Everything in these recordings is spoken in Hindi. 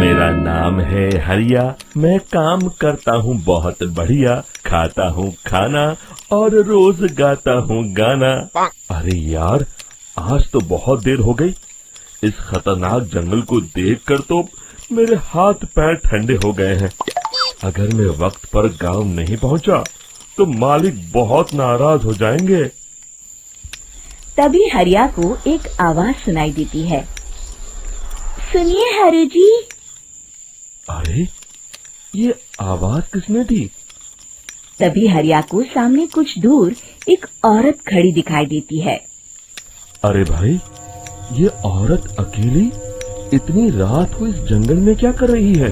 मेरा नाम है हरिया, मैं काम करता हूँ बहुत बढ़िया, खाता हूँ खाना और रोज गाता हूँ गाना। अरे यार, आज तो बहुत देर हो गई। इस खतरनाक जंगल को देखकर तो मेरे हाथ पैर ठंडे हो गए हैं। अगर मैं वक्त पर गांव नहीं पहुंचा तो मालिक बहुत नाराज हो जाएंगे। तभी हरिया को एक आवाज सुनाई देती है। सुनिए हरु जी। अरे, ये आवाज किसने दी? तभी हरिया को सामने कुछ दूर एक औरत खड़ी दिखाई देती है। अरे भाई, ये औरत अकेली इतनी रात को इस जंगल में क्या कर रही है?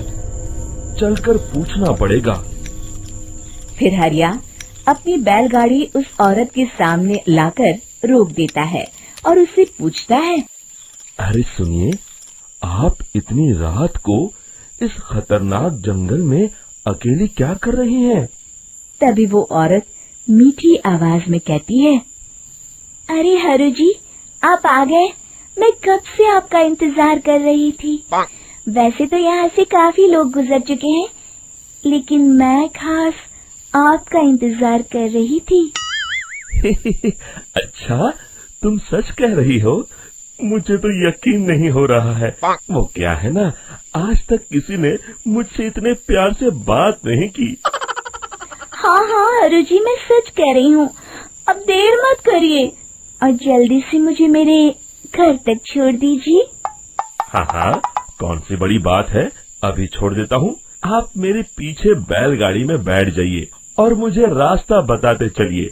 चलकर पूछना पड़ेगा। फिर हरिया अपनी बैलगाड़ी उस औरत के सामने लाकर रोक देता है और उससे पूछता है। अरे सुनिए, आप इतनी रात को इस खतरनाक जंगल में अकेली क्या कर रही हैं? तभी वो औरत मीठी आवाज में कहती है, अरे हरु जी, आप आ गए। मैं कब से आपका इंतजार कर रही थी। वैसे तो यहाँ से काफी लोग गुजर चुके हैं, लेकिन मैं खास आपका इंतजार कर रही थी। अच्छा, तुम सच कह रही हो? मुझे तो यकीन नहीं हो रहा है। वो क्या है ना, आज तक किसी ने मुझसे इतने प्यार से बात नहीं की। हाँ हाँ हरु जी, मैं सच कह रही हूँ। अब देर मत करिए और जल्दी से मुझे मेरे घर तक छोड़ दीजिए। हाँ हाँ, कौन सी बड़ी बात है, अभी छोड़ देता हूँ। आप मेरे पीछे बैलगाड़ी में बैठ जाइए और मुझे रास्ता बताते चलिए।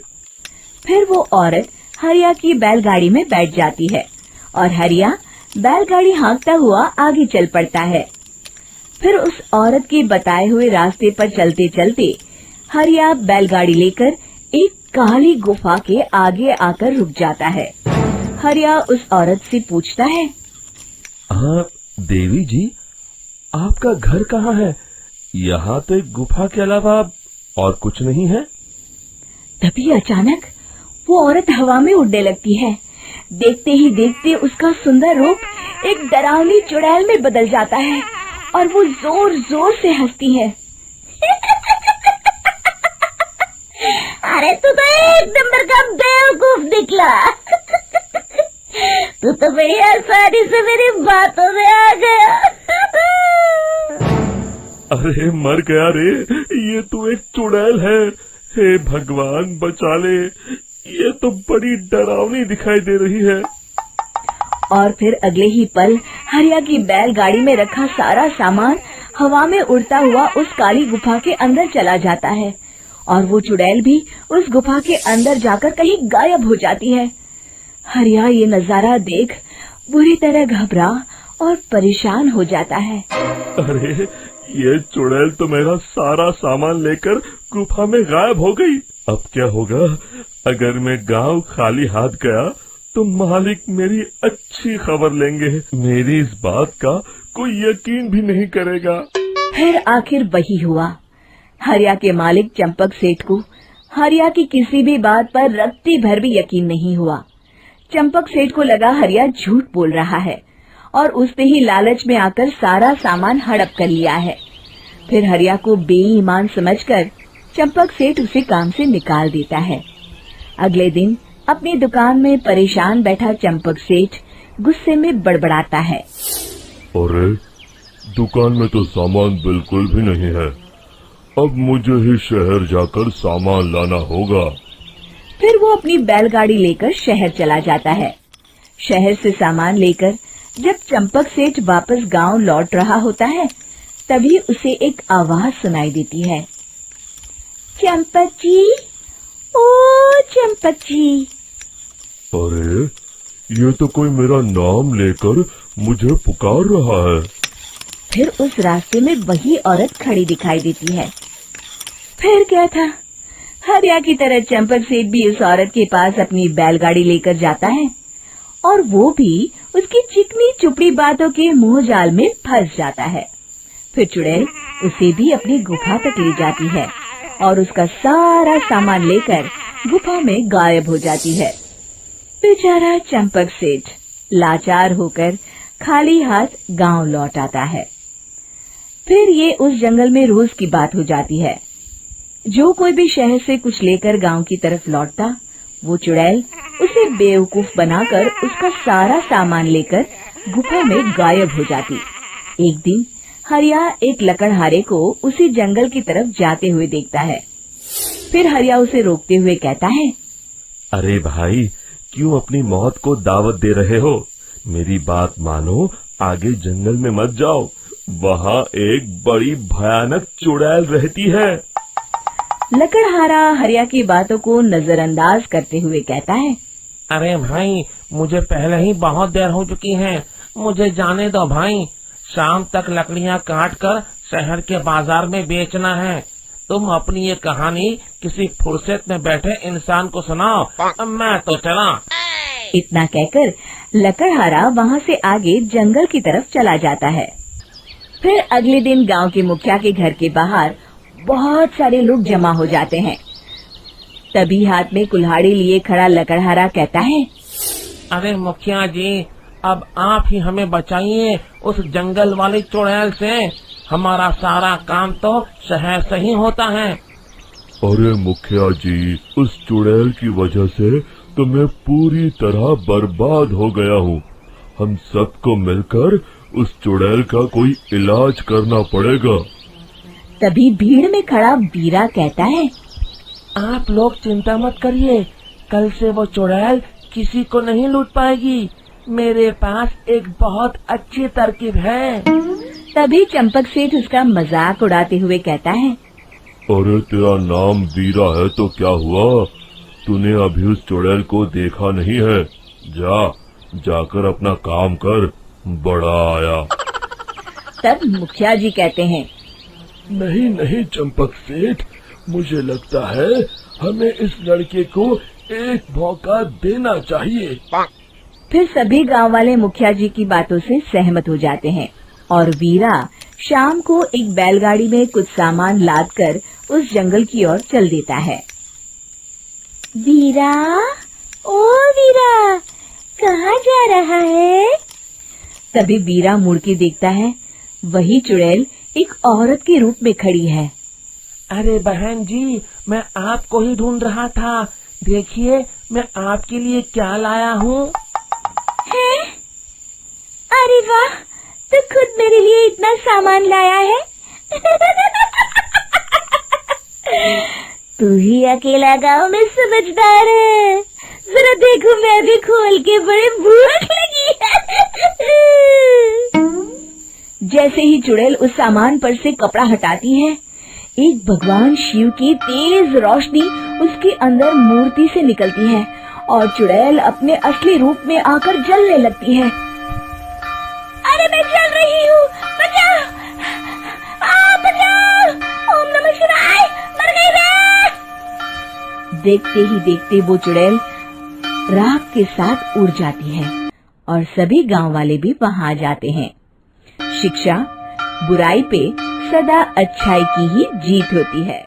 फिर वो औरत हरिया की बैलगाड़ी में बैठ जाती है और हरिया बैलगाड़ी हाँकता हुआ आगे चल पड़ता है। फिर उस औरत के बताए हुए रास्ते पर चलते चलते हरिया बैलगाड़ी लेकर एक काली गुफा के आगे आकर रुक जाता है। हरिया उस औरत से पूछता है, हाँ देवी जी, आपका घर कहाँ है? यहाँ तो एक गुफा के अलावा और कुछ नहीं है। तभी अचानक वो औरत हवा में उड़ने लगती है। देखते ही देखते उसका सुंदर रूप एक डरावनी चुड़ैल में बदल जाता है और वो जोर जोर से हंसती है। अरे तू तो एक नंबर का बेवकूफ निकला। तू तो बड़ी आसानी से मेरी बातों में आ गया। अरे मर गया रे, ये तो एक चुड़ैल है। हे भगवान बचा ले, ये तो बड़ी डरावनी दिखाई दे रही है। और फिर अगले ही पल हरिया की बैलगाड़ी में रखा सारा सामान हवा में उड़ता हुआ उस काली गुफा के अंदर चला जाता है और वो चुड़ैल भी उस गुफा के अंदर जाकर कहीं गायब हो जाती है। हरिया ये नजारा देख बुरी तरह घबरा और परेशान हो जाता है। अरे, ये चुड़ैल तो मेरा सारा सामान लेकर गुफा में गायब हो गई। अब क्या होगा? अगर मैं गांव खाली हाथ गया तो मालिक मेरी अच्छी खबर लेंगे। मेरी इस बात का कोई यकीन भी नहीं करेगा। फिर आखिर वही हुआ। हरिया के मालिक चंपक सेठ को हरिया की किसी भी बात पर रत्ती भर भी यकीन नहीं हुआ। चंपक सेठ को लगा हरिया झूठ बोल रहा है और उसने ही लालच में आकर सारा सामान हड़प कर लिया है। फिर हरिया को बेईमान समझकर चंपक सेठ उसे काम से निकाल देता है। अगले दिन अपनी दुकान में परेशान बैठा चंपक सेठ गुस्से में बड़बड़ाता है। अरे, दुकान में तो सामान बिल्कुल भी नहीं है। अब मुझे ही शहर जाकर सामान लाना होगा। फिर वो अपनी बैलगाड़ी लेकर शहर चला जाता है। शहर से सामान लेकर जब चंपक सेठ वापस गांव लौट रहा होता है, तभी उसे एक आवाज सुनाई देती है। चंपक जी, ओ चंपक जी। अरे, ये तो कोई मेरा नाम लेकर मुझे पुकार रहा है। फिर उस रास्ते में वही औरत खड़ी दिखाई देती है। फिर क्या था, हरिया की तरह चंपक सेठ भी उस औरत के पास अपनी बैलगाड़ी लेकर जाता है और वो भी उसकी चिकनी चुपड़ी बातों के मुंह जाल में फंस जाता है। फिर चुड़ैल उसे भी अपनी गुफा तक ले जाती है और उसका सारा सामान लेकर गुफा में गायब हो जाती है। बेचारा चंपक सेठ लाचार होकर खाली हाथ गांव लौट आता है। फिर ये उस जंगल में रोज की बात हो जाती है। जो कोई भी शहर से कुछ लेकर गांव की तरफ लौटता, वो चुड़ैल उसे बेवकूफ बनाकर उसका सारा सामान लेकर गुफा में गायब हो जाती। एक दिन हरिया एक लकड़हारे को उसी जंगल की तरफ जाते हुए देखता है। फिर हरिया उसे रोकते हुए कहता है, अरे भाई, क्यों अपनी मौत को दावत दे रहे हो? मेरी बात मानो, आगे जंगल में मत जाओ, वहाँ एक बड़ी भयानक चुड़ैल रहती है। लकड़हारा हरिया की बातों को नजरअंदाज करते हुए कहता है, अरे भाई, मुझे पहले ही बहुत देर हो चुकी है, मुझे जाने दो भाई। शाम तक लकड़ियाँ काट कर शहर के बाजार में बेचना है। तुम अपनी ये कहानी किसी फुर्सत में बैठे इंसान को सुनाओ, मैं तो चला। इतना कहकर लकड़हारा वहाँ से आगे जंगल की तरफ चला जाता है। फिर अगले दिन गांव के मुखिया के घर के बाहर बहुत सारे लोग जमा हो जाते हैं। तभी हाथ में कुल्हाड़ी लिए खड़ा लकड़हारा कहता है, अरे मुखिया जी, अब आप ही हमें बचाइए उस जंगल वाली चुड़ैल से। हमारा सारा काम तो शहर से ही होता है। अरे मुखिया जी, उस चुड़ैल की वजह से तो मैं पूरी तरह बर्बाद हो गया हूँ। हम सबको मिलकर उस चुड़ैल का कोई इलाज करना पड़ेगा। तभी भीड़ में खड़ा वीरा कहता है, आप लोग चिंता मत करिए, कल से वो चुड़ैल किसी को नहीं लूट पाएगी। मेरे पास एक बहुत अच्छी तरकीब है। तभी चंपक सेठ उसका मजाक उड़ाते हुए कहता है, अरे तेरा नाम वीरा है तो क्या हुआ? तूने अभी उस चुड़ैल को देखा नहीं है? जाकर अपना काम कर, बड़ा आया। तब मुखिया जी कहते हैं, नहीं चंपक सेठ, मुझे लगता है हमें इस लड़के को एक मौका देना चाहिए। फिर सभी गांव वाले मुखिया जी की बातों से सहमत हो जाते हैं और वीरा शाम को एक बैलगाड़ी में कुछ सामान लादकर उस जंगल की ओर चल देता है। वीरा, ओ वीरा, कहाँ जा रहा है? तभी वीरा मुड़ के देखता है, वही चुड़ैल एक औरत के रूप में खड़ी है। अरे बहन जी, मैं आपको ही ढूंढ रहा था। देखिए, मैं आपके लिए क्या लाया हूँ। है? अरे वाह, तो खुद मेरे लिए इतना सामान लाया है। तू ही अकेला गांव में समझदार है। जरा देखो, मैं भी खोल के, बड़े भूख लगी है। जैसे ही चुड़ैल उस सामान पर से कपड़ा हटाती है, एक भगवान शिव की तेज रोशनी उसके अंदर मूर्ति से निकलती है और चुड़ैल अपने असली रूप में आकर जलने लगती है। अरे मैं जल रही हूँ, बचाओ! बचाओ! ओम नमः शिवाय, मर गई मैं! देखते ही देखते वो चुड़ैल राख के साथ उड़ जाती है और सभी गांव वाले भी वहां आ जाते हैं। शिक्षा बुराई पे सदा अच्छाई की ही जीत होती है।